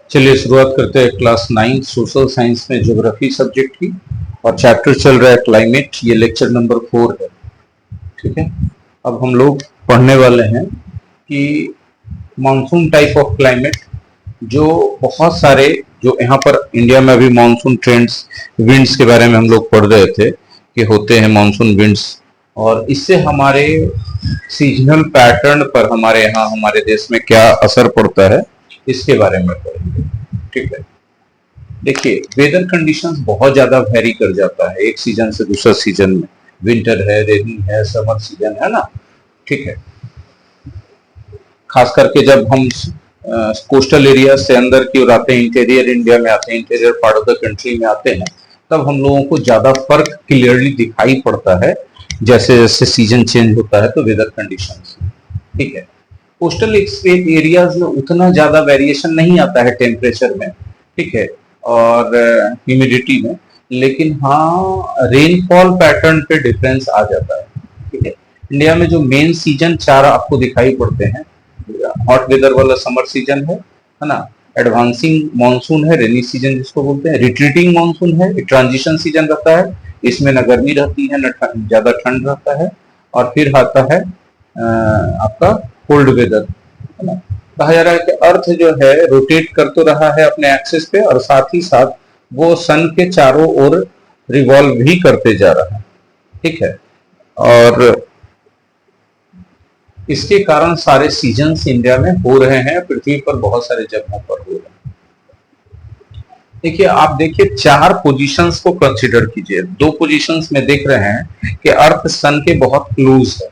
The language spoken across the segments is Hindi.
चलिए शुरुआत करते हैं क्लास 9 सोशल साइंस में ज्योग्राफी सब्जेक्ट की। और चैप्टर चल रहा है क्लाइमेट। ये लेक्चर नंबर 4 है। ठीक है, अब हम लोग पढ़ने वाले हैं कि मानसून टाइप ऑफ क्लाइमेट, जो बहुत सारे, जो यहाँ पर इंडिया में अभी मानसून ट्रेंड्स, विंड्स के बारे में हम लोग पढ़ रहे थे कि होते हैं मानसून विंड्स, और इससे हमारे सीजनल पैटर्न पर हमारे यहाँ हमारे देश में क्या असर पड़ता है, इसके बारे में पढ़ेंगे। ठीक है, देखिए वेदर कंडीशंस बहुत ज्यादा वेरी कर जाता है एक सीजन से दूसरा सीजन में। विंटर है, रेनी है, समर सीजन है ना। ठीक है, खास करके जब हम कोस्टल एरिया से अंदर की ओर आते हैं, इंटीरियर इंडिया में आते हैं, interior part of the country में आते हैं, तब हम लोगों को ज्यादा फर्क क्लियरली दिखाई पड़ता है जैसे जैसे सीजन चेंज होता है तो वेदर कंडीशंस। ठीक है, कोस्टल एरियाज में उतना ज्यादा वेरिएशन नहीं आता है टेम्परेचर में, ठीक है, और ह्यूमिडिटी में, लेकिन हाँ रेनफॉल पैटर्न पे डिफरेंस आ जाता है। ठीक है, इंडिया में जो मेन सीजन 4 आपको दिखाई पड़ते हैं, हॉट वेदर वाला समर सीजन है ना, एडवांसिंग मानसून है, रेनी सीजन जिसको बोलते हैं, रिट्रीटिंग मानसून है, ट्रांजिशन सीजन रहता है, इसमें न गर्मी रहती है न ज्यादा ठंड रहता है, और फिर आता है आपका कोल्ड वेदर, है ना। कहा जा रहा है कि अर्थ जो है रोटेट कर तो रहा है अपने एक्सिस पे, और साथ ही साथ वो सन के चारों ओर रिवॉल्व भी करते जा रहा है। ठीक है, और इसके कारण सारे सीजन्स इंडिया में हो रहे हैं, पृथ्वी पर बहुत सारे जगहों पर हो रहे हैं। देखिए, आप देखिए 4 पोजीशंस को कंसीडर कीजिए। 2 पोजीशंस में देख रहे हैं कि अर्थ सन के बहुत क्लोज है,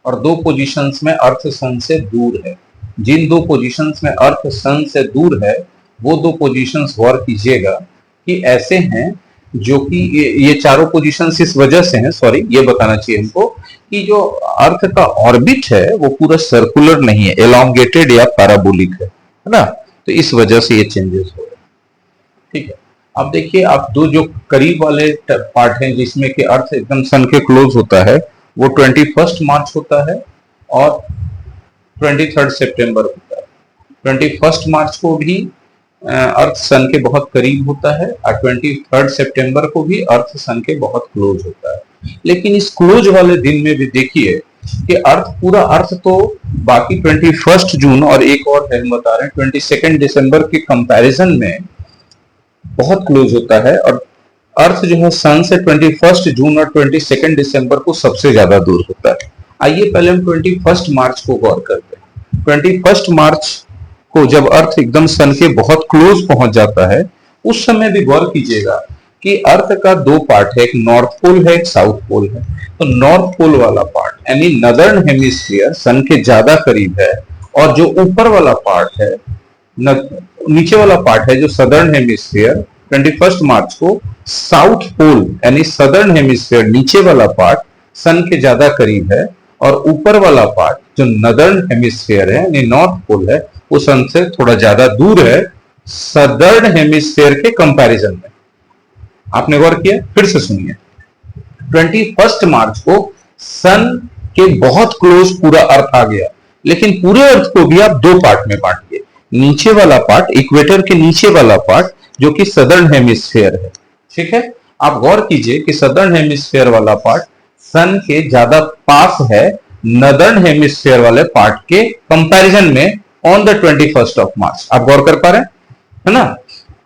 और 2 पोजीशंस में अर्थ सन से दूर है। जिन 2 पोजीशंस में अर्थ सन से दूर है, वो 2 पोजीशंस गौर कीजिएगा कि ऐसे हैं जो कि ये चारों पोजीशंस इस वजह से हैं, सॉरी ये बताना चाहिए हमको, कि जो अर्थ का ऑर्बिट है वो पूरा सर्कुलर नहीं है, एलोंगेटेड या पैराबोलिक है ना। तो इस वजह से ये चेंजेस हो रहे हैं। ठीक है, अब देखिए, आप 2 जो करीब वाले पार्ट हैं जिसमें कि अर्थ एकदम सन के क्लोज होता है, वो 21 मार्च होता है और 23 सितंबर होता है। 21 मार्च को भी अर्थ सन के बहुत करीब होता है, और 23 सितंबर को भी अर्थ सन के बहुत क्लोज होता है। लेकिन इस क्लोज वाले दिन में भी देखिए कि पूरा अर्थ तो बाकी 21 जून और एक और है, हम बता रहे हैं 22 दिसंबर के कंपैरिजन में बहुत क्लोज होता है, और अर्थ जो है सन से 21 जून और 22 दिसंबर को सबसे ज्यादा दूर होता है। आइए पहले हम 21 मार्च को गौर करते हैं। 21 मार्च को जब अर्थ एकदम सन के बहुत क्लोज पहुंच जाता है, उस समय भी गौर कीजिएगा कि अर्थ का 2 पार्ट है, एक नॉर्थ पोल है, एक साउथ पोल है। तो नॉर्थ पोल वाला पार्ट यानी नदर्न हेमिस्फीयर सन के ज्यादा करीब है, और जो ऊपर वाला पार्ट है, नीचे वाला पार्ट है जो सदर्न हेमिस्फीयर, 21 मार्च को साउथ पोल यानी सदर्न हेमिस्फीयर नीचे वाला पार्ट सन के ज्यादा करीब है, और ऊपर वाला पार्ट जो नदर्न हेमिस्फीयर है यानी नॉर्थ पोल है, वो सन से थोड़ा ज्यादा दूर है सदर्न हेमिस्फीयर के कंपैरिजन में। आपने गौर किया? फिर से सुनिए, 21 मार्च को सन के बहुत क्लोज पूरा अर्थ आ गया, लेकिन पूरे अर्थ को भी आप 2 पार्ट में बांटिए। नीचे वाला पार्ट, इक्वेटर के नीचे वाला पार्ट जो कि सदर्न हेमिस्फीयर है। ठीक है, आप गौर कीजिए कि सदर्न हेमिस्फीयर वाला पार्ट सन के ज्यादा पास है नदर्न हेमिस्फीयर वाले पार्ट के कंपैरिजन में ऑन द 21 मार्च। आप गौर कर पा रहे हैं, है ना।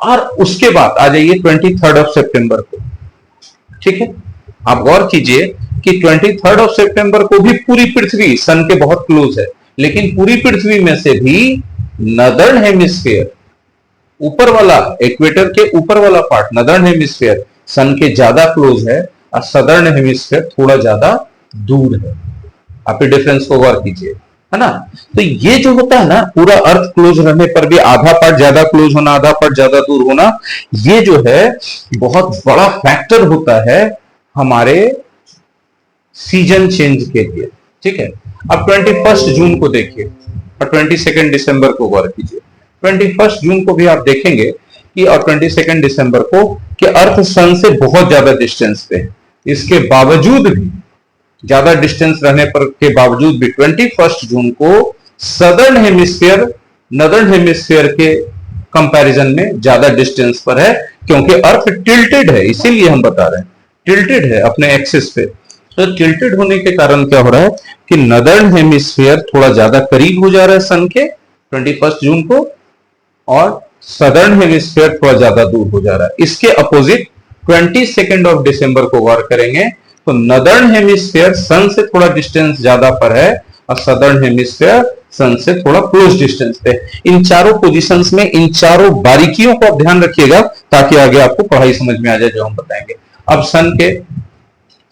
और उसके बाद आ जाइए 23 सितंबर को। ठीक है, आप गौर कीजिए कि 23 सितंबर को भी पूरी पृथ्वी सन के बहुत क्लोज है, लेकिन पूरी पृथ्वी में से भी नदर्न हेमिस्फीयर, ऊपर वाला इक्वेटर के ऊपर वाला पार्ट नदर्न हेमिस्फीयर सन के ज्यादा क्लोज है, और सदर्न हेमिस्फीयर थोड़ा ज्यादा दूर है। आप डिफरेंस को गौर कीजिए, है ना। तो ये जो होता है ना, पूरा अर्थ क्लोज रहने पर भी आधा पार्ट ज्यादा क्लोज होना, आधा पार्ट ज्यादा दूर होना, ये जो है बहुत बड़ा फैक्टर होता है हमारे सीजन चेंज के लिए। ठीक है, अब 21 जून को देखिए और 22 दिसंबर को गौर कीजिए। 21 जून को भी आप देखेंगे कि, और 22 दिसंबर को, कि अर्थ सन से बहुत ज्यादा डिस्टेंस पे है। इसके बावजूद भी, ज्यादा डिस्टेंस रहने पर के बावजूद भी 21 जून को सदर्न हेमिस्फीयर नदर्न हेमिस्फीयर के कंपैरिजन में ज्यादा डिस्टेंस पर है, क्योंकि अर्थ टिल्टेड है, इसीलिए हम बता रहे हैं टिल्टेड है अपने एक्सिस पे। तो टिल्टेड होने के कारण क्या हो रहा है कि नदर्न हेमिस्फीयर थोड़ा ज्यादा करीब हो जा रहा है सन के 21 जून को, और सदर्न हेमिस्फीयर थोड़ा ज्यादा दूर हो जा रहा है। इसके अपोजिट 22 को गौर करेंगे तो नदर्न हेमिस्फीयर सन से थोड़ा डिस्टेंस ज्यादा पर है और सदर्न हेमिस्फीयर सन से थोड़ा क्लोज डिस्टेंस पे। इन चारों पोजीशंस में इन चारों बारीकियों को आप ध्यान रखिएगा ताकि आगे आपको पढ़ाई समझ में आ जाए जो हम बताएंगे। अब सन के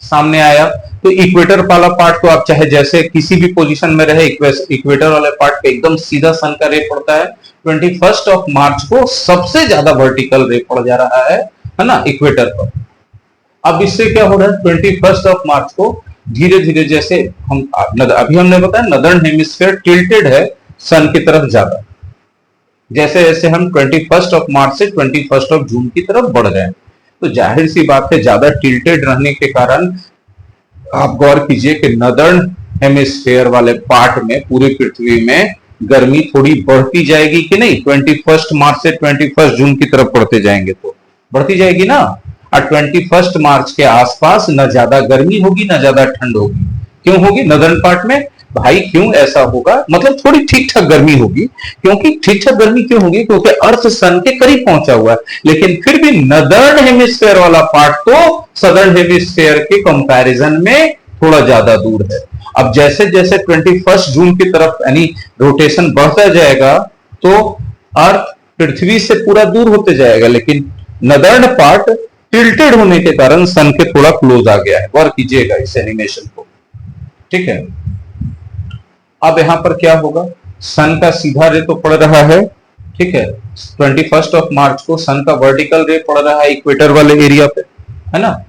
सामने आया तो इक्वेटर वाला पार्ट तो आप चाहे जैसे किसी भी पोजीशन में रहे, इक्वेटर वाले पार्ट पे एकदम सीधा सन का रे पड़ता है। 21 मार्च को सबसे ज्यादा वर्टिकल रे पड़ जा रहा है ना इक्वेटर पर। अब इससे क्या हो रहा है 21 मार्च को धीरे धीरे जैसे हम अभी हमने बताया नदर्न हेमिस्फीयर टिल्टेड है सन की तरफ ज्यादा, जैसे जैसे हम 21 मार्च से 21 जून की तरफ बढ़ रहे हैं तो जाहिर सी बात है ज्यादा टिल्टेड रहने के कारण आप गौर कीजिए कि नदर्न हेमिस्फीयर वाले पार्ट में पूरी पृथ्वी में गर्मी थोड़ी बढ़ती जाएगी कि नहीं। 21 मार्च से 21 जून की तरफ बढ़ते जाएंगे तो बढ़ती जाएगी ना। और 21 मार्च के आसपास न ज्यादा गर्मी होगी न ज्यादा ठंड होगी। क्यों होगी नदर्न पार्ट में भाई, क्यों ऐसा होगा, मतलब थोड़ी ठीक ठाक गर्मी होगी। क्योंकि ठीक ठाक गर्मी क्यों होगी, क्योंकि अर्थ सन के करीब पहुंचा हुआ है, लेकिन फिर भी नदर्न हेमिस्फीयर वाला पार्ट तो सदर्न हेमिस्फीयर के कंपैरिजन में थोड़ा ज्यादा दूर है। अब जैसे जैसे 21 जून की तरफ यानी रोटेशन बढ़ता जाएगा तो अर्थ पृथ्वी से पूरा दूर होते जाएगा, लेकिन नदर्न पार्ट टिल्टेड होने के कारण सन के थोड़ा क्लोज आ गया है। गौर कीजिएगा इस एनिमेशन को, ठीक है। अब यहां पर क्या होगा, सन का सीधा रे तो पड़ रहा है, ठीक है। 21 मार्च को सन का वर्टिकल रे पड़ रहा है इक्वेटर वाले एरिया पे, है ना।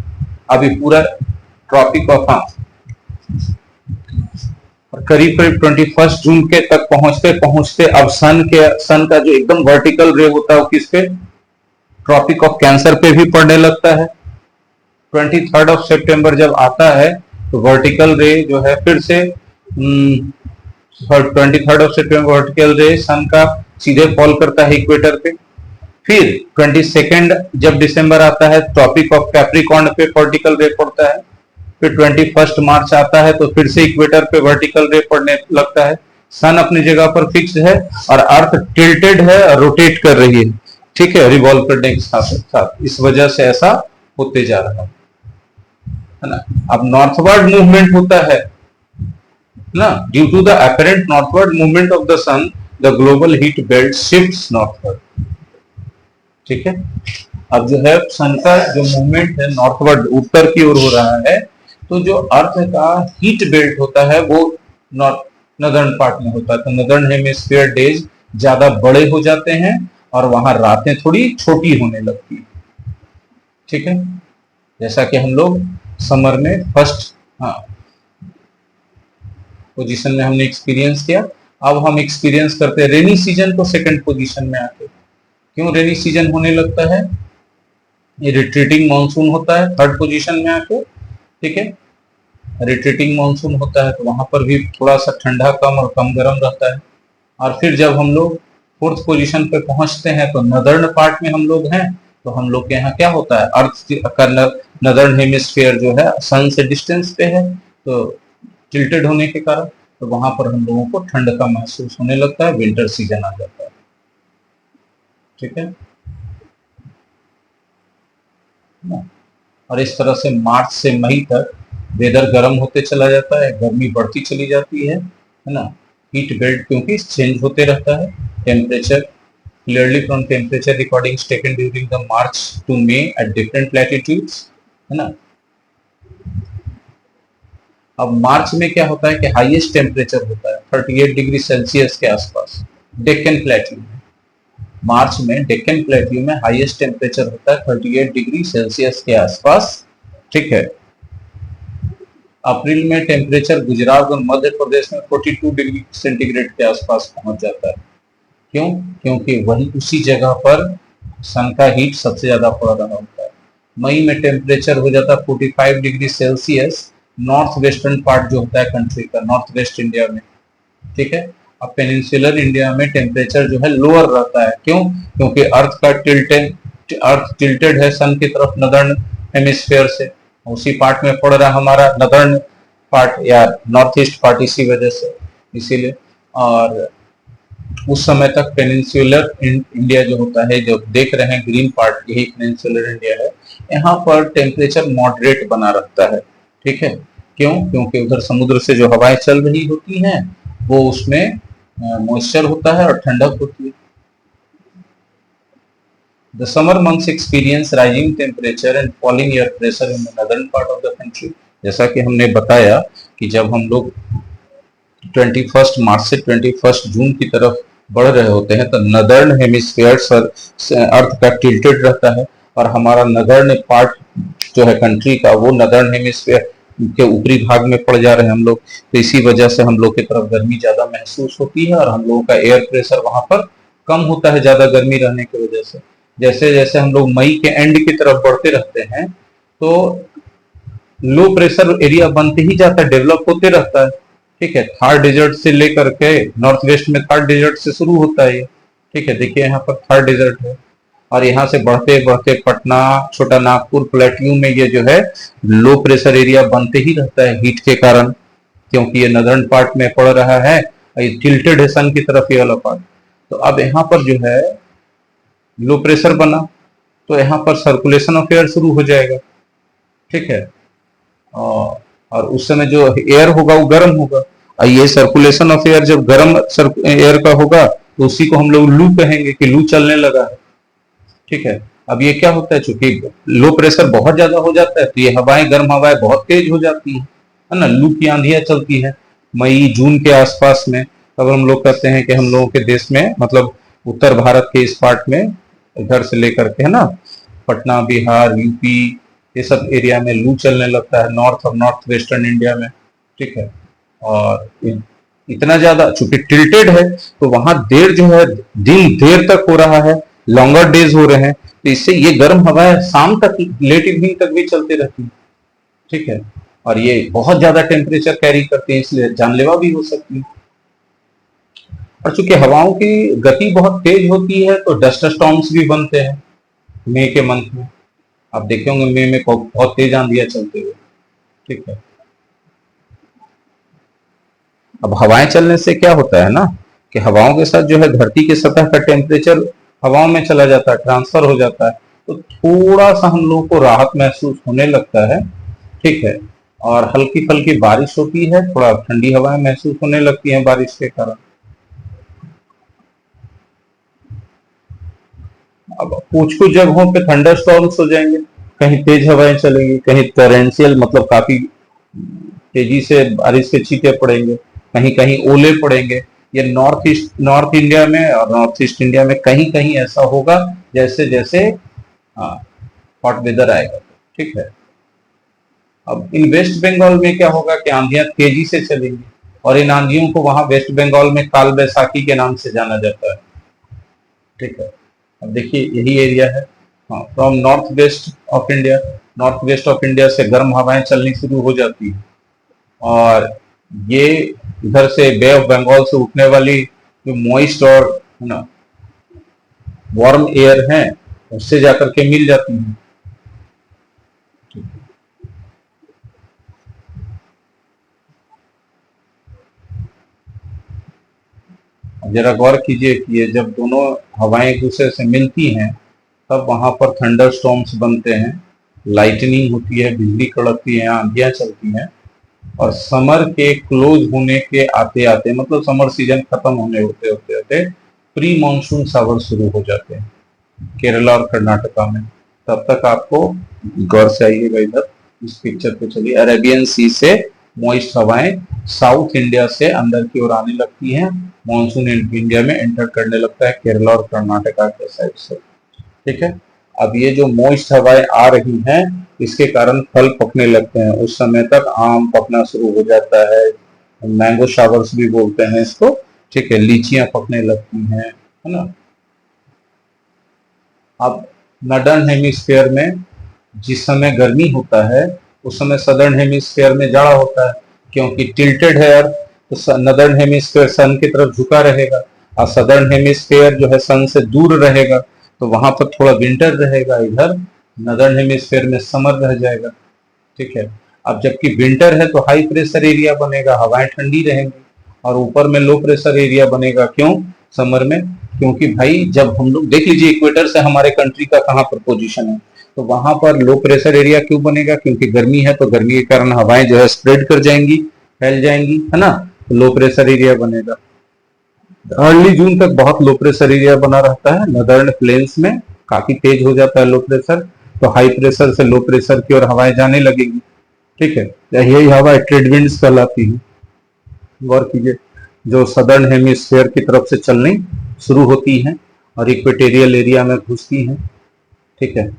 अभी पूरा ट्रॉपिक ऑफ करीब करीब 21 जून के तक पहुंचते पहुंचते अब सन का जो एकदम वर्टिकल रे होता है वो किस पे, ट्रॉपिक ऑफ कैंसर पे भी पड़ने लगता है। 23 सितंबर जब आता है तो वर्टिकल रे जो है फिर से 23 सितंबर वर्टिकल रे सन का सीधे फॉल करता है इक्वेटर पे। फिर 22 जब दिसंबर आता है ट्रॉपिक ऑफ कैप्रिकॉर्न पे वर्टिकल रे पड़ता है। फिर 21 मार्च आता है तो फिर से इक्वेटर पे वर्टिकल रे पड़ने लगता है। सन अपनी जगह पर फिक्स है और अर्थ टिल्टेड है और रोटेट कर रही है, ठीक है, रिवॉल्व करने के साथ साथ। इस वजह से ऐसा होते जा रहा है ना। अब नॉर्थवर्ड मूवमेंट होता है ना, due to the apparent northward movement of the sun the global heat belt shifts northward, ठीक है। अब जो है सन का जो मूवमेंट है नॉर्थवर्ड उत्तर की ओर हो रहा है, तो जो अर्थ का हीट बेल्ट होता है वो नदर्न पार्ट में होता है। तो नदर्न हेमिस्फीयर डेज ज्यादा बड़े हो जाते हैं और वहां रातें थोड़ी छोटी होने लगती है, ठीक है। जैसा कि हम लोग समर में फर्स्ट पोजीशन में हमने एक्सपीरियंस किया। अब हम एक्सपीरियंस करते हैं रेनी सीजन को सेकंड पोजीशन में आके। क्यों रेनी सीजन होने लगता है, ये रिट्रीटिंग मानसून होता है थर्ड पोजीशन में आके, ठीक है। रिट्रीटिंग मानसून होता है तो वहां पर भी थोड़ा सा ठंडा कम और कम गर्म रहता है। और फिर जब हम लोग फोर्थ पोजीशन पे पहुंचते हैं तो नदर्न पार्ट में हम लोग हैं, तो हम लोग के यहाँ क्या होता है, अर्थ का नदर्न हेमिस्फीयर जो है सन से डिस्टेंस पे है, तो टिल्टेड होने के कारण तो वहां पर हम लोगों को ठंड का महसूस होने लगता है, विंटर सीजन आ जाता है, ठीक है ना। और इस तरह से मार्च से मई तक वेदर गर्म होते चला जाता है, गर्मी बढ़ती चली जाती है ना। हीट बेल्ट क्योंकि चेंज होते रहता है। Temperature clearly from temperature recordings taken during the March two may at different latitudes, है ना। अब मार्च में क्या होता है कि हाईएस्ट टेम्परेचर होता है 38 डिग्री सेल्सियस के आसपास डेक्कन प्लेट्यू में। मार्च में डेक्कन प्लेट्यू में हाईएस्ट टेम्परेचर होता है 38 डिग्री सेल्सियस के आसपास, ठीक है। अप्रैल में टेम्परेचर गुजरात और मध्य प्रदेश में 42 डिग्री सेंटीग्रेड के आसपास पहुंच जाता है। क्यों, क्योंकि वही उसी जगह पर सन का हीट सबसे ज्यादा पड़ रहा होता है। मई में टेम्परेचर हो जाता है 45 degree Celsius north western part जो होता है कंट्री का, नॉर्थ वेस्ट इंडिया में, ठीक है। अब पेनिनसुलर इंडिया में टेम्परेचर जो है लोअर रहता है। क्यों? क्योंकि अर्थ टिल्टेड है सन की तरफ, नदर्न हेमिस्फेयर से, उसी पार्ट में पड़ रहा है हमारा नदर्न पार्ट या नॉर्थ ईस्ट पार्ट, इसी वजह से, इसीलिए। और उस समय तक पेनिनसुलर इंडिया जो होता है, जो देख रहे हैं ग्रीन पार्ट, यही पेनिनसुलर इंडिया है, यहाँ पर टेम्परेचर मॉडरेट बना रहता है। ठीक है, क्यों? क्योंकि उधर समुद्र से जो हवाएं चल रही होती हैं वो उसमें मॉइस्चर होता है और ठंडक होती है। The summer months experience rising temperature and falling air pressure in the northern part of the country। जैसा कि हमने बताया कि जब हम लोग 21 मार्च से 21 जून की तरफ बढ़ रहे होते हैं तो नदर्न हेमिस्फीयर अर्थ का टिल्टेड रहता है, और हमारा नदर्न पार्ट जो है कंट्री का, वो नदर्न हेमिस्फीयर के ऊपरी भाग में पड़ जा रहे हैं हम लोग, तो इसी वजह से हम लोग की तरफ गर्मी ज्यादा महसूस होती है और हम लोगों का एयर प्रेशर वहां पर कम होता है, ज्यादा गर्मी रहने की वजह से। जैसे जैसे हम लोग मई के एंड की तरफ बढ़ते रहते हैं तो लो प्रेशर एरिया बनते ही जाता है, डेवलप होते रहता है। ठीक है, थर्ड डेजर्ट से लेकर के नॉर्थ वेस्ट में थर्ड डेजर्ट से शुरू होता है ये। ठीक है, देखिए यहाँ पर थर्ड डेजर्ट है, और यहाँ से बढ़ते बढ़ते पटना, छोटा नागपुर, प्लेट्यू में ये जो है लो प्रेशर एरिया बनते ही रहता है हीट के कारण, क्योंकि ये नदर्न पार्ट में पड़ रहा है, ये टिल्टेड है सन की तरफ ये वाला पार्ट। तो अब यहाँ पर जो है लो प्रेशर बना तो यहाँ पर सर्कुलेशन ऑफ एयर शुरू हो जाएगा। ठीक है, और उस समय जो एयर होगा वो गर्म होगा, और ये सर्कुलेशन ऑफ एयर जब गर्म एयर का होगा तो उसी को हम लोग लू कहेंगे कि लू चलने लगा है। ठीक है, अब ये क्या होता है, चूंकि लो प्रेशर बहुत ज्यादा हो जाता है तो ये हवाएं, गर्म हवाएं बहुत तेज हो जाती है ना, लू की आंधियां चलती है मई जून के आसपास में। तब हम लोग कहते हैं कि हम लोगों के देश में, मतलब उत्तर भारत के इस पार्ट में, इधर से लेकर के है ना पटना, बिहार, यूपी, ये सब एरिया में लू चलने लगता है, नॉर्थ और नॉर्थ वेस्टर्न इंडिया में। ठीक है, और इतना ज्यादा चूंकि टिल्टेड है तो वहां देर जो है, दिन देर तक हो रहा है, लॉन्गर डेज हो रहे हैं, तो इससे ये गर्म हवाएं शाम तक, लेट इवनिंग तक भी चलती रहती है। ठीक है, और ये बहुत ज्यादा टेम्परेचर कैरी करती है, इसलिए जानलेवा भी हो सकती है। और चूंकि हवाओं की गति बहुत तेज होती है तो डस्ट स्टॉर्म्स भी बनते हैं मई के मंथ में। आप देखे होंगे मई में बहुत तेज आंधियां चलते हुए। ठीक है, अब हवाएं चलने से क्या होता है ना कि हवाओं के साथ जो है धरती की सतह का टेम्परेचर हवाओं में चला जाता है, ट्रांसफर हो जाता है, तो थोड़ा सा हम लोग को राहत महसूस होने लगता है। ठीक है, और हल्की फल्की बारिश होती है, थोड़ा ठंडी हवाएं महसूस होने लगती हैं बारिश के कारण। अब कुछ कुछ जगहों पे थंडर स्टॉर्म्स हो जाएंगे, कहीं तेज हवाएं चलेंगी, कहीं टोरेंशियल मतलब काफी तेजी से बारिश के छींटे पड़ेंगे, कहीं कहीं ओले पड़ेंगे। ये नॉर्थ इंडिया में और नॉर्थ ईस्ट इंडिया में कहीं कहीं ऐसा होगा जैसे जैसे हॉट वेदर आएगा। ठीक है, अब इन वेस्ट बंगाल में क्या होगा कि आंधियां तेजी से चलेंगी, और इन आंधियों को वहां वेस्ट बंगाल में काल बैसाखी के नाम से जाना जाता है। ठीक है, अब देखिए यही एरिया है, from north west of India से गर्म हवाएं चलनी शुरू हो जाती है, और ये इधर से बे ऑफ बंगाल से उठने वाली जो मॉइस्ट और ना वार्म एयर है उससे जाकर के मिल जाती है। जरा गौर कीजिए कि ये जब दोनों हवाएं एक दूसरे से मिलती हैं तब वहां पर थंडर स्टॉर्म्स बनते हैं, लाइटनिंग होती है, बिजली कड़कती है, आंधियां चलती हैं, और समर के क्लोज होने के आते आते, मतलब समर सीजन खत्म होने होते होते होते प्री मानसून शावर शुरू हो जाते हैं केरला और कर्नाटका में। तब तक आपको गौर से आइएगा, इधर इस पिक्चर पे चलिए, अरेबियन सी से मॉइस्ट हवाएं साउथ इंडिया से अंदर की ओर आने लगती हैं, मानसून इंडिया में एंटर करने लगता है केरला और कर्नाटका के साइड से। ठीक है, अब ये जो मॉइस्ट हवाएं आ रही हैं इसके कारण फल पकने लगते हैं, उस समय तक आम पकना शुरू हो जाता है, मैंगो शावर्स भी बोलते हैं इसको। ठीक है, लीचियां पकने लगती हैं, है ना। अब नॉर्दर्न हेमिस्फीयर में जिस समय गर्मी होता है उस समय सदर्न हेमिस्फीयर में जाड़ा होता है, क्योंकि टिल्टेड है अर्थ, तो नदर्न हेमिस्फेयर सन की तरफ झुका रहेगा और सदर्न हेमिस्फेयर जो है सन से दूर रहेगा, तो वहां पर थोड़ा विंटर रहेगा, इधर नदर्न हेमिस्फेयर में समर रह जाएगा। ठीक है। अब जबकि विंटर है तो हाई प्रेशर एरिया बनेगा, हवाएं ठंडी रहेंगी, और ऊपर में लो प्रेशर एरिया बनेगा। क्यों समर में? क्योंकि भाई जब हम लोग देख लीजिए इक्वेटर से हमारे कंट्री का कहाँ पर पोजीशन है, तो वहां पर लो प्रेशर एरिया क्यों बनेगा? क्योंकि गर्मी है, तो गर्मी के कारण हवाएं जो है स्प्रेड कर जाएंगी, फैल जाएंगी, है ना, तो लो प्रेशर एरिया बनेगा। अर्ली जून तक बहुत लो प्रेशर एरिया बना रहता है, नदर्न प्लेन्स में काफी तेज हो जाता है लो प्रेशर, तो हाई प्रेशर से लो प्रेशर की ओर हवाएं जाने लगेगी। ठीक है, यही हवा ट्रेड विंड्स कहलाती है। गौर कीजिए, जो सदर्न हेमिस्फेयर की तरफ से चलनी शुरू होती हैं और इक्वेटोरियल एरिया में घुसती हैं। ठीक है।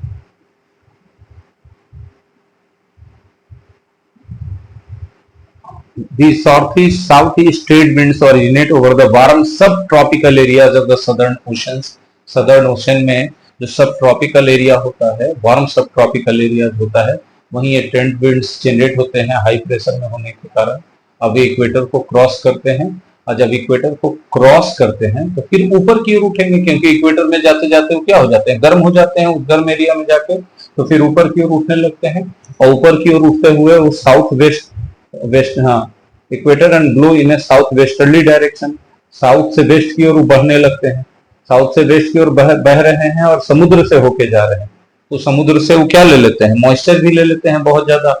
The southeast trade winds originate over the warm subtropical areas of the southern oceans. Southern ocean में जो सब ट्रॉपिकल एरिया होता है, वार्म सब ट्रॉपिकल एरिया होता है, वहीं ये ट्रेंड विंड्स जनरेट होते हैं हाई प्रेशर में होने के कारण। अब ये इक्वेटर को क्रॉस करते हैं, और जब इक्वेटर को क्रॉस करते हैं तो फिर ऊपर की ओर उठेंगे, क्योंकि इक्वेटर में जाते जाते वो क्या हो जाते हैं, गर्म हो जाते हैं, उस गर्म एरिया में जाके तो फिर ऊपर की ओर उठने लगते हैं, और ऊपर की ओर उठते हुए वो साउथ वेस्ट हाँ equator and blow in A south westerly direction, south से वेस्ट की ओर बढ़ने लगते हैं, साउथ से वेस्ट की ओर बह रहे हैं और समुद्र से होके जा रहे हैं। तो समुद्र से वो क्या ले लेते हैं, मॉइस्चर भी ले लेते हैं बहुत ज्यादा,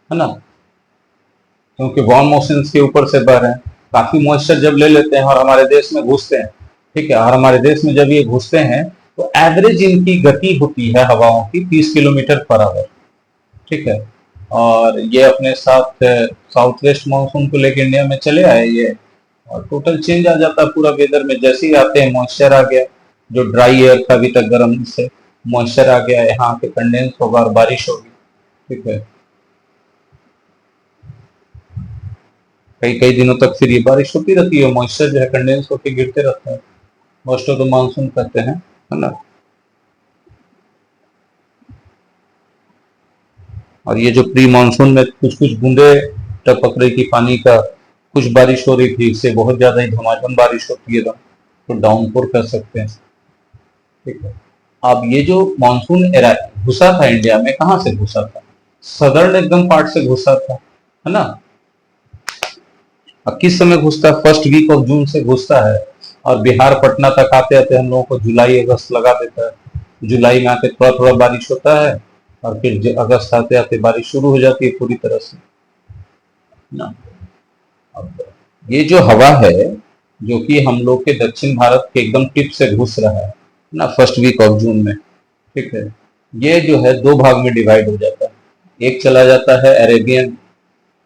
है ना, क्योंकि वार्म ओशंस के ऊपर से बह रहे हैं, काफी मॉइस्चर जब ले लेते हैं और हमारे देश में घुसते हैं। ठीक है, और हमारे देश में जब ये घुसते हैं तो एवरेज इनकी गति होती है हवाओं की 30 किलोमीटर पर आवर। ठीक है, और ये अपने साथ साउथ वेस्ट मानसून को लेकर इंडिया में चले आए ये, और टोटल चेंज आ जाता है पूरा वेदर में। जैसे ही आते हैं मॉइस्चर आ गया, जो ड्राई एयर था अभी तक गर्म से, मॉइस्चर आ गया, यहाँ पे कंडेंस होगा और बारिश होगी। ठीक है, कई कई दिनों तक फिर ये बारिश होती रहती है, मॉइस्चर जो है कंडेंस होकर गिरते रहता है, मोस्ट ऑफ द मानसून कहते हैं, है ना। और ये जो प्री मानसून में कुछ कुछ बूंदे टपक रही थी पानी का, कुछ बारिश हो रही थी, इससे बहुत ज्यादा ही धमाधम बारिश होती है तो डाउनपोर कर सकते हैं। ठीक है, अब ये जो मानसून घुसा था इंडिया में, कहाँ से घुसा था? सदर्न एकदम पार्ट से घुसा था, है ना। अब किस समय घुसता है? फर्स्ट वीक ऑफ जून से घुसता है, और बिहार पटना तक आते आते हम लोगों को जुलाई अगस्त लगा देता है। जुलाई में आते थोड़ा थोड़ा बारिश होता है, और फिर अगस्त आते आते बारिश शुरू हो जाती है पूरी तरह से ना। अब ये जो हवा है जो कि हम लोग के दक्षिण भारत के एकदम टिप से घुस रहा है ना, फर्स्ट वीक ऑफ जून में। ठीक है, ये जो है दो भाग में डिवाइड हो जाता है, एक चला जाता है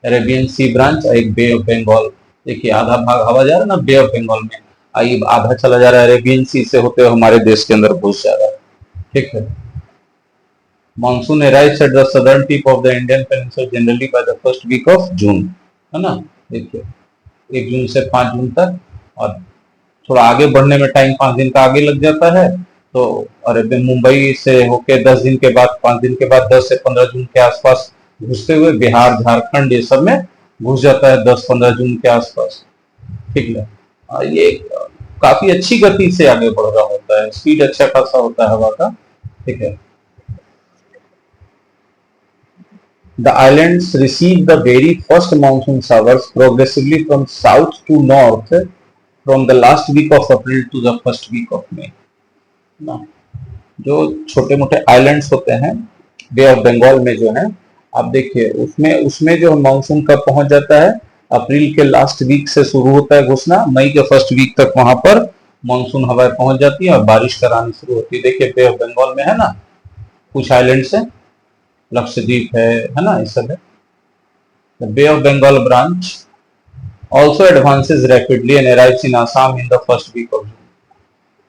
अरेबियन सी ब्रांच और एक बे ऑफ बंगाल। देखिए आधा भाग हवा जा रहा है ना बे ऑफ बंगाल में, आई आधा चला जा रहा है अरेबियन सी से होते हुए हमारे देश के अंदर घुस जा रहा है। ठीक है, monsoon arrives at the southern tip of the Indian peninsula generally by the first week of June, है ना। देखिए 1 जून से 5 जून तक, और थोड़ा आगे बढ़ने में टाइम 5 दिन का आगे लग जाता है, तो और मुंबई से होके 10 दिन के बाद, 5 दिन के बाद 10 से 15 जून के आसपास घुसते हुए बिहार झारखंड ये सब में घुस जाता है 10-15 जून के आसपास। ठीक है, ये काफी अच्छी गति से आगे बढ़ रहा होता है, स्पीड अच्छा खासा होता है हवा का। ठीक है, the islands receive the very first monsoon showers progressively from south to north from the last week of April to the first week of May। ना, जो छोटे मोटे आइलैंड्स होते हैं बे ऑफ बंगाल में जो है, आप देखिए उसमें जो मानसून कब पहुंच जाता है, अप्रैल के लास्ट वीक से शुरू होता है घुसना, मई के फर्स्ट वीक तक वहां पर मानसून हवाएं पहुंच जाती है और बारिश करानी शुरू होती है। देखिए बे ऑफ बंगाल में है ना, कुछ आइलैंड्स है, लक्षद्वीप है ना, ये सब है। The Bay of Bengal branch also advances rapidly and arrives in Assam in the first week of June।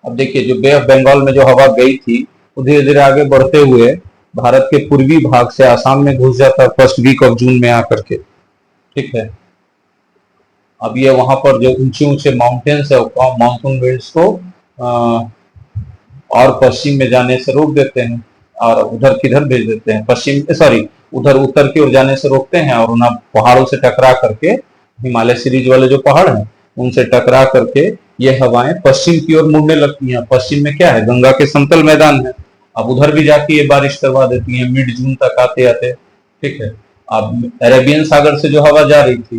अब देखिए जो बे ऑफ बंगाल में जो हवा गई थी वो धीरे धीरे आगे बढ़ते हुए भारत के पूर्वी भाग से आसाम में घुस जाता है फर्स्ट वीक ऑफ जून में आकर के। ठीक है, अब ये वहां पर जो ऊंचे ऊंचे माउंटेन्स है मानसून विंड्स को और पश्चिम में जाने से रोक देते हैं और उधर किधर भेज देते हैं, उधर उत्तर की ओर जाने से रोकते हैं और उन्हें पहाड़ों से टकरा करके हिमालय सीरीज वाले जो पहाड़ हैं उनसे टकरा करके ये हवाएं पश्चिम की ओर मुड़ने लगती हैं। पश्चिम में क्या है, गंगा के समतल मैदान है। अब उधर भी जाके ये बारिश करवा देती है मिड जून तक आते आते। ठीक है। अब अरेबियन सागर से जो हवा जा रही थी,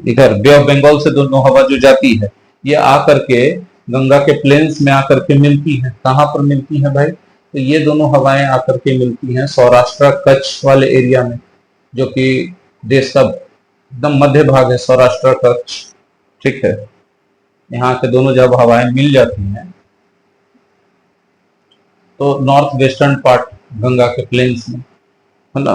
इधर बे ऑफ बंगाल से दोनों हवा जो जाती है, ये आकर के गंगा के प्लेन्स में आकर के मिलती हैं। कहाँ पर मिलती हैं भाई? तो ये दोनों हवाएं आकर के मिलती हैं सौराष्ट्र कच्छ वाले एरिया में, जो कि देश का एकदम मध्य भाग है, सौराष्ट्र कच्छ। ठीक है। यहाँ के दोनों जब हवाएं मिल जाती हैं तो नॉर्थ वेस्टर्न पार्ट गंगा के प्लेन्स में, है ना,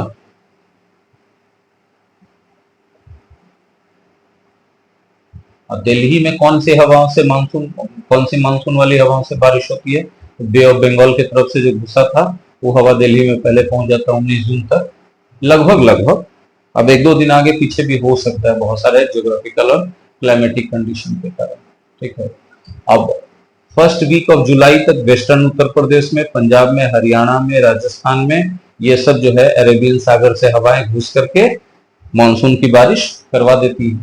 और दिल्ली में कौन सी हवाओं से मानसून, कौन सी मानसून वाली हवाओं से बारिश होती है? तो बे ऑफ बंगाल की तरफ से जो घुसा था वो हवा दिल्ली में पहले पहुंच जाता है 19 जून तक, लगभग। अब एक दो दिन आगे पीछे भी हो सकता है, बहुत सारे ज्योग्राफिकल और क्लाइमेटिक कंडीशन के कारण। ठीक है। अब फर्स्ट वीक ऑफ जुलाई तक वेस्टर्न उत्तर प्रदेश में, पंजाब में, हरियाणा में, राजस्थान में ये सब जो है अरेबियन सागर से हवाएं घुस करके मानसून की बारिश करवा देती है।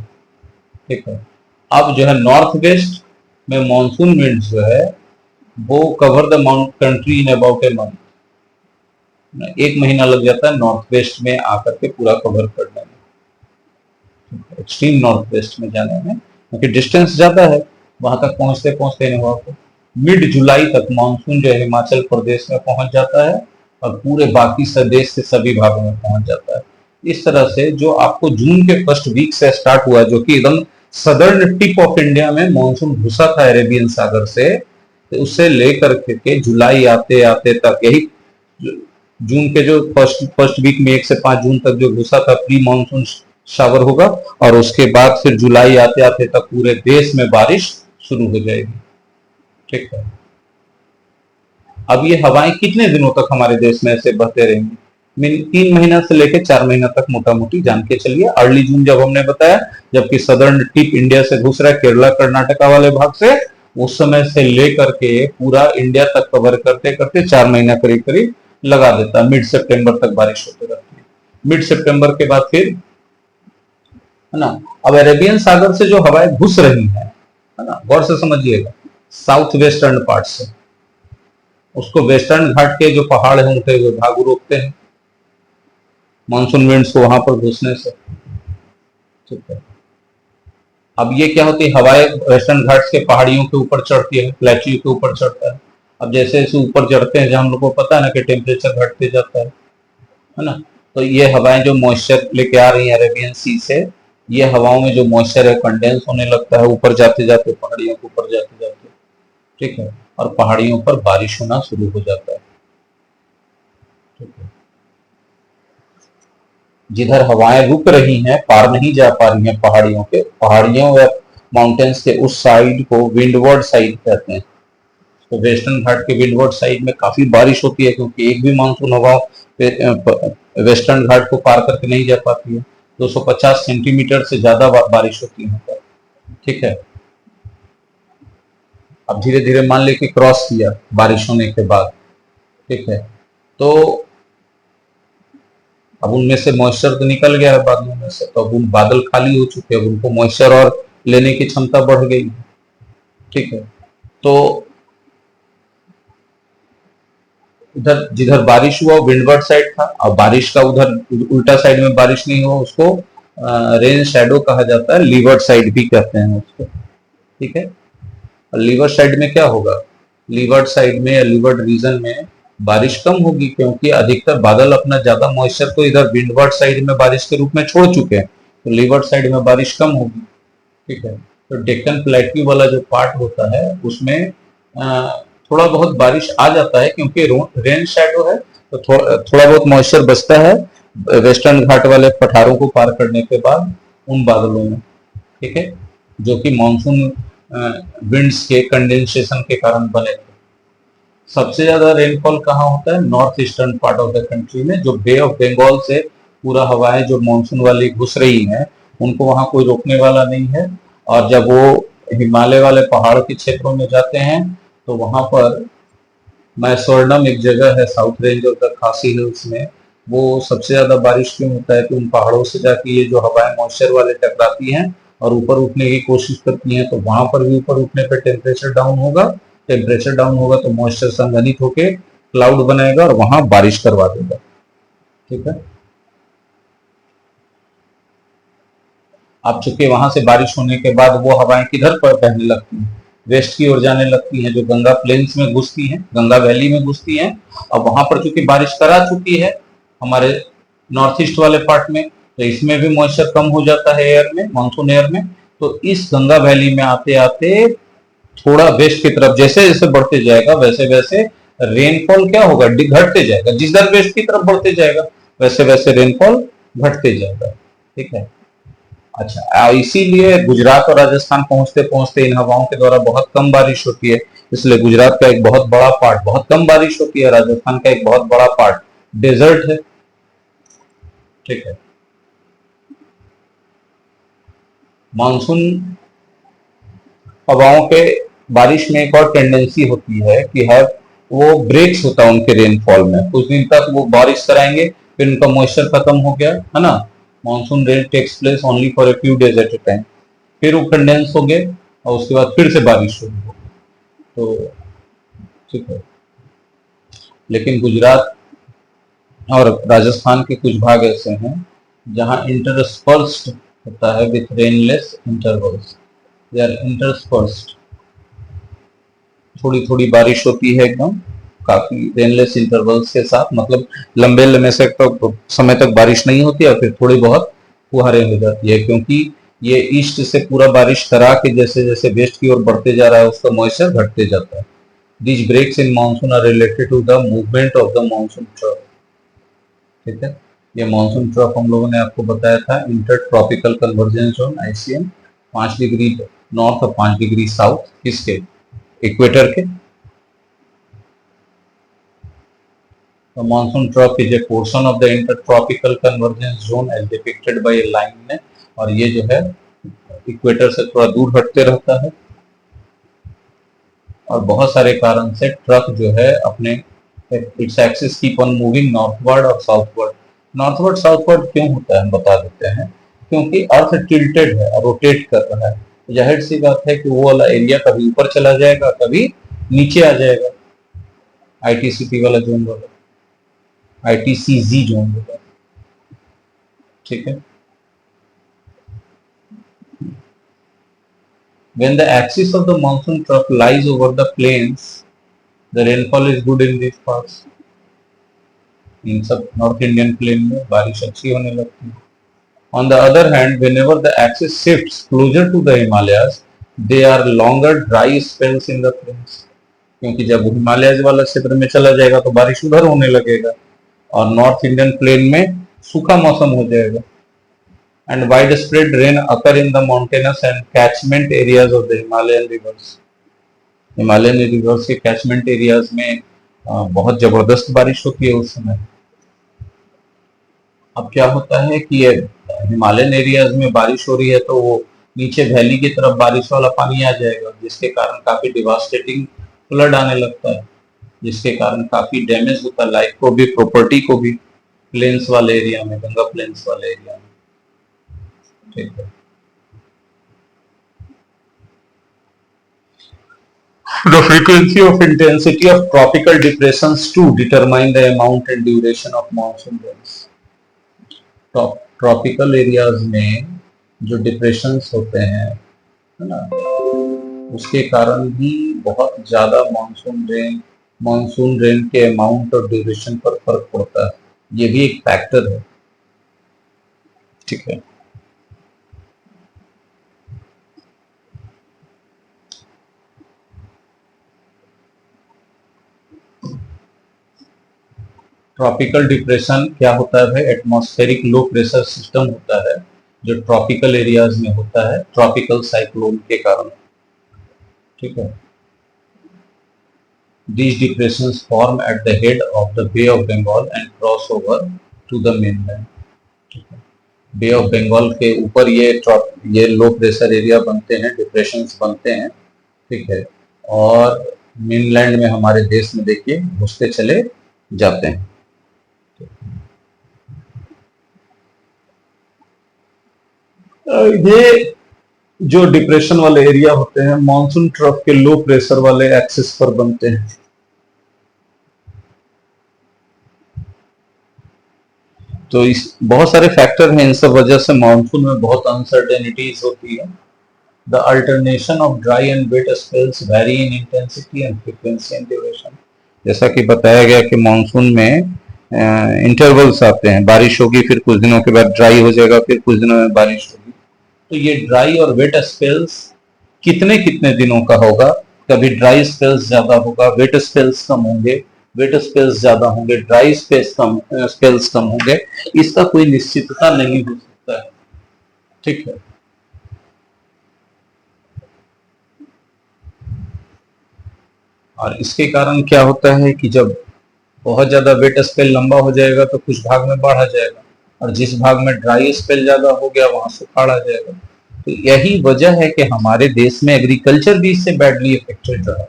ठीक है। अब जो है नॉर्थ वेस्ट में मानसून विंड जो है वो cover the country in about a month. 1 महीना लग जाता है नॉर्थ वेस्ट में आकर के पूरा कवर करने में, एक्सट्रीम नॉर्थ वेस्ट में जाने में, क्योंकि डिस्टेंस ज्यादा है। वहां तक पहुंचते पहुंचते हवा को मिड जुलाई तक मानसून जो है हिमाचल प्रदेश में पहुंच जाता है और पूरे बाकी देश के सभी भागों में पहुंच जाता है। इस तरह से जो आपको जून के फर्स्ट वीक से स्टार्ट हुआ, जो कि एकदम सदर्न टिप ऑफ इंडिया में मानसून घुसा था अरेबियन सागर से, तो उससे लेकर के जुलाई आते आते तक, यही जून के जो फर्स्ट वीक में 1 से 5 जून तक जो घुसा था प्री मानसून शावर होगा, और उसके बाद फिर जुलाई आते आते तक पूरे देश में बारिश शुरू हो जाएगी। ठीक है। अब ये हवाएं कितने दिनों तक हमारे देश में ऐसे बहते रहेंगी? 3 महीना से लेकर 4 महीना तक मोटा मोटी जान के चलिए। अर्ली जून जब हमने बताया, जबकि सदर्न टिप इंडिया से घुस रहा है केरला कर्नाटका वाले भाग से, उस समय से लेकर के पूरा इंडिया तक कवर करते करते 4 महीना करीब करीब लगा देता है। मिड सितंबर तक बारिश होती रहती है। मिड सितंबर के बाद फिर, है ना, अब अरेबियन सागर से जो हवाएं घुस रही हैं, है ना, गौर से समझिएगा, साउथ वेस्टर्न पार्ट से, उसको वेस्टर्न घाट के जो पहाड़ हैं उनके विभाग रोकते हैं मानसून विंड्स को वहां पर घुसने से। ठीक है। अब ये क्या होती है, हवाएं वेस्टर्न घाट्स के पहाड़ियों के ऊपर चढ़ती है, प्लेट्यू के ऊपर चढ़ता है। अब जैसे जैसे ऊपर चढ़ते हैं, जहां हम लोग को पता है ना कि टेम्परेचर घटते जाता है ना, तो ये हवाएं जो मॉइस्चर लेके आ रही है अरेबियन सी से, ये हवाओं में जो मॉइस्चर है कंडेंस होने लगता है ऊपर जाते जाते, पहाड़ियों के ऊपर जाते जाते। ठीक है। और पहाड़ियों पर बारिश होना शुरू हो जाता है। ठीक है। जिधर हवाएं रुक रही हैं, पार नहीं जा पा रही हैं पहाड़ियों या माउंटेन्स के उस साइड को विंडवर्ड साइड कहते हैं। तो वेस्टर्न घाट के विंडवर्ड साइड में काफी बारिश होती है, क्योंकि एक भी मानसून हवा वेस्टर्न घाट को पार करके नहीं जा पाती है। 250 सेंटीमीटर से ज्यादा बारिश होती है। ठीक है। अब धीरे धीरे मान ले कि क्रॉस किया बारिश होने के बाद। ठीक है। तो अब उनमें से मॉइस्चर तो निकल गया है बादलों में से, तो अब उन बादल खाली हो चुके हैं, उनको मॉइस्चर और लेने की क्षमता बढ़ गई। ठीक है। तो उधर जिधर बारिश हुआ विंडवर्ड साइड था, और बारिश का उधर उल्टा साइड में बारिश नहीं हुआ, उसको रेन शैडो कहा जाता है, लीवर्ड साइड भी कहते हैं उसको। ठीक है। और लीवर्ड साइड में क्या होगा, लीवर्ड साइड में या लीवर्ड रीजन में बारिश कम होगी, क्योंकि अधिकतर बादल अपना ज्यादा मॉइस्चर तो इधर विंडवर्ड साइड में बारिश के रूप में छोड़ चुके हैं, तो लीवर्ड साइड में बारिश कम होगी। ठीक है। तो डेक्कन प्लेट्यू वाला जो पार्ट होता है उसमें थोड़ा बहुत बारिश आ जाता है, क्योंकि रेन शैडो है, तो थोड़ा बहुत मॉइस्चर बचता है वेस्टर्न घाट वाले पठारों को पार करने के बाद उन बादलों में। ठीक है। जो कि मानसून विंड्स के कंडेंसेशन के कारण बने थे। सबसे ज्यादा रेनफॉल कहाँ होता है, north eastern part of the country में, जो बे ऑफ बंगाल से पूरा हवाएं जो मानसून वाली घुस रही हैं, उनको वहां कोई रोकने वाला नहीं है। और जब वो हिमालय वाले पहाड़ के क्षेत्रों में जाते हैं, तो वहां पर मैसोरनम एक जगह है साउथ रेंज ऑफ द खासी हिल्स में, वो सबसे ज्यादा बारिश क्यों होता है कि उन पहाड़ों से जाके ये जो हवाएं मॉइस्चर वाले टकराती हैं और ऊपर उठने की कोशिश करती हैं, तो वहां पर भी ऊपर उठने पर टेम्परेचर डाउन होगा। टेम्परेचर डाउन होगा तो मॉइस्चर संघनित होके क्लाउड बनाएगा और वहां बारिश करवा देगा। ठीक है। अब चूंकि वहां से बारिश होने के बाद वो हवाएं किधर पर बहने लगती हैं, वेस्ट की ओर जाने लगती हैं, जो गंगा प्लेन्स में घुसती हैं, गंगा वैली में घुसती हैं। अब वहां पर चूंकि बारिश करा चुकी है हमारे नॉर्थ ईस्ट वाले पार्ट में, तो इसमें भी मॉइस्चर कम हो जाता है एयर में, मानसून एयर में। तो इस गंगा वैली में आते आते थोड़ा वेस्ट की तरफ जैसे जैसे बढ़ते जाएगा वैसे वैसे रेनफॉल क्या होगा, घटते जाएगा। जिस दर वेस्ट की तरफ बढ़ते जाएगा वैसे वैसे रेनफॉल घटते जाएगा। ठीक है। अच्छा, इसीलिए गुजरात और राजस्थान पहुंचते पहुंचते इन हवाओं के द्वारा बहुत कम बारिश होती है। इसलिए गुजरात का एक बहुत बड़ा पार्ट बहुत कम बारिश होती है, राजस्थान का एक बहुत बड़ा पार्ट डेजर्ट है। ठीक है। मानसून हवाओं के बारिश में एक और टेंडेंसी होती है कि हर वो ब्रेक्स होता है उनके रेनफॉल में। कुछ दिन तक वो बारिश कराएंगे, फिर उनका मॉइस्चर खत्म हो गया है ना, monsoon rain takes place only for a few days at a time, फिर वो कंडेंस हो गए और उसके बाद फिर से बारिश होगी। तो ठीक है। लेकिन गुजरात और राजस्थान के कुछ भाग ऐसे हैं जहां इंटरस्पर्स्ड होता है with rainless intervals. They are interspersed, थोड़ी थोड़ी बारिश होती है एकदम काफी रेनलेस इंटरवल्स के साथ, मतलब लंबे लंबे से तो समय तक बारिश नहीं होती और फिर थोड़ी बहुत फुहारें हो जाती है, क्योंकि ये ईस्ट से पूरा बारिश करा के जैसे जैसे वेस्ट की ओर बढ़ते जा रहा है उसका मॉइस्चर घटते जाता है। These breaks in monsoon are related to the movement of the monsoon trough। ठीक है। ये मानसून ट्रफ हम लोगों ने आपको बताया था, inter tropical convergence zone ICM, 5 degree north और 5 डिग्री साउथ किसके, इक्वेटर के। The monsoon trough is a portion of the intertropical convergence zone as depicted by a line में, और ये जो है इक्वेटर से थोड़ा दूर हटते रहता है और बहुत सारे कारण से ट्रक जो है अपने its axis keep on moving northward और साउथवर्ड। नॉर्थवर्ड साउथवर्ड क्यों होता है हम बता देते हैं, क्योंकि अर्थ टिल्टेड है और रोटेट कर रहा है। जाहिर सी बात है कि वो वाला एरिया कभी ऊपर चला जाएगा कभी नीचे आ जाएगा, ITCP वाला जोन वाला, ITCZ जोन वाला। ठीक है। When the axis of the monsoon trough lies over the plains, the rainfall is good in these parts। इन सब नॉर्थ इंडियन प्लेन में बारिश अच्छी होने लगती है। On the other hand, whenever the axis shifts closer to the Himalayas, there are longer dry spells in the plains। क्योंकि जब वो हिमालय वाला क्षेत्र में चला जाएगा तो बारिश उधर होने लगेगा और नॉर्थ इंडियन प्लेन में सूखा मौसम हो जाएगा। And widespread rain occur in the mountainous and catchment areas of the Himalayan rivers। Himalayan reverse के कैचमेंट एरियाज में बहुत जबरदस्त बारिश होती है उस समय। अब क्या होता है कि ये हिमालयन एरियाज में बारिश हो रही है तो वो नीचे वैली की तरफ बारिश वाला पानी आ जाएगा, जिसके कारण काफी डिवास्टेटिंग फ्लड आने लगता है, जिसके कारण काफी डैमेज होता है लाइफ को भी प्रॉपर्टी को भी, प्लेन्स वाले एरिया में, गंगा प्लेन्स वाले एरिया में। ठीक है। The frequency of intensity of tropical depressions too determine the amount and duration of monsoon rains। Tropical areas में जो डिप्रेशंस होते हैं है ना, उसके कारण भी बहुत ज्यादा मानसून रेन के अमाउंट और ड्यूरेशन पर फर्क पड़ता है। ये भी एक फैक्टर है। ठीक है। ट्रॉपिकल डिप्रेशन क्या होता है भाई, एटमॉस्फेरिक लो प्रेशर सिस्टम होता है जो ट्रॉपिकल एरियाज में होता है ट्रॉपिकल साइक्लोन के कारण। ठीक है। These depressions form at the head of the Bay of Bengal and cross over to the mainland। Bay of Bengal के ऊपर ये लो प्रेशर एरिया बनते हैं, डिप्रेशंस बनते हैं। ठीक है। और मेनलैंड में हमारे देश में देखिए घुसते चले जाते हैं। ये जो डिप्रेशन वाले एरिया होते हैं मानसून ट्रफ के लो प्रेशर वाले एक्सिस पर बनते हैं। तो इस बहुत सारे फैक्टर हैं, इन सब वजह से मानसून में बहुत अनसर्टेनिटीज होती है। The alternation of dry and wet spells vary in intensity and frequency and duration. जैसा कि बताया गया कि मानसून में इंटरवल्स आते हैं, बारिश होगी फिर कुछ दिनों के बाद ड्राई हो जाएगा, फिर कुछ दिनों में बारिश होगी। तो ये ड्राई और वेट स्पेल्स कितने कितने दिनों का होगा, कभी ड्राई स्पेल्स ज्यादा होगा, वेट स्पेल्स कम होंगे, वेट स्पेल्स ज्यादा होंगे, ड्राई स्पेल्स कम होंगे, इसका कोई निश्चितता नहीं हो सकता है। ठीक है। और इसके कारण क्या होता है कि जब बहुत ज्यादा वेट स्पेल लंबा हो जाएगा तो कुछ भाग में बाढ़ आ जाएगा, और जिस भाग में ड्राई स्पेल ज्यादा हो गया वहां सुखाड़ आ जाएगा। तो यही वजह है कि हमारे देश में एग्रीकल्चर भी इससे बैडली इफेक्टेड रहा।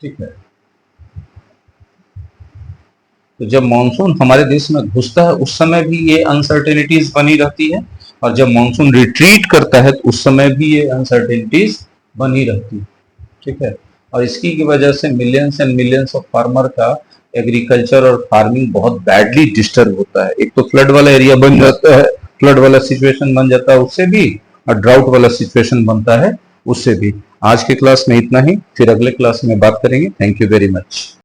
ठीक है। तो जब मानसून हमारे देश में घुसता है उस समय भी ये अनसर्टेनिटीज बनी रहती है, और जब मानसून रिट्रीट करता है तो उस समय भी ये अनसर्टेनिटीज बनी रहती है। ठीक है। और इसकी की वजह से millions and millions of farmer का एग्रीकल्चर और फार्मिंग बहुत बैडली डिस्टर्ब होता है। एक तो फ्लड वाला एरिया बन जाता है, फ्लड वाला सिचुएशन बन जाता है उससे भी, और ड्राउट वाला सिचुएशन बनता है उससे भी। आज के क्लास में इतना ही, फिर अगले क्लास में बात करेंगे। Thank you very much.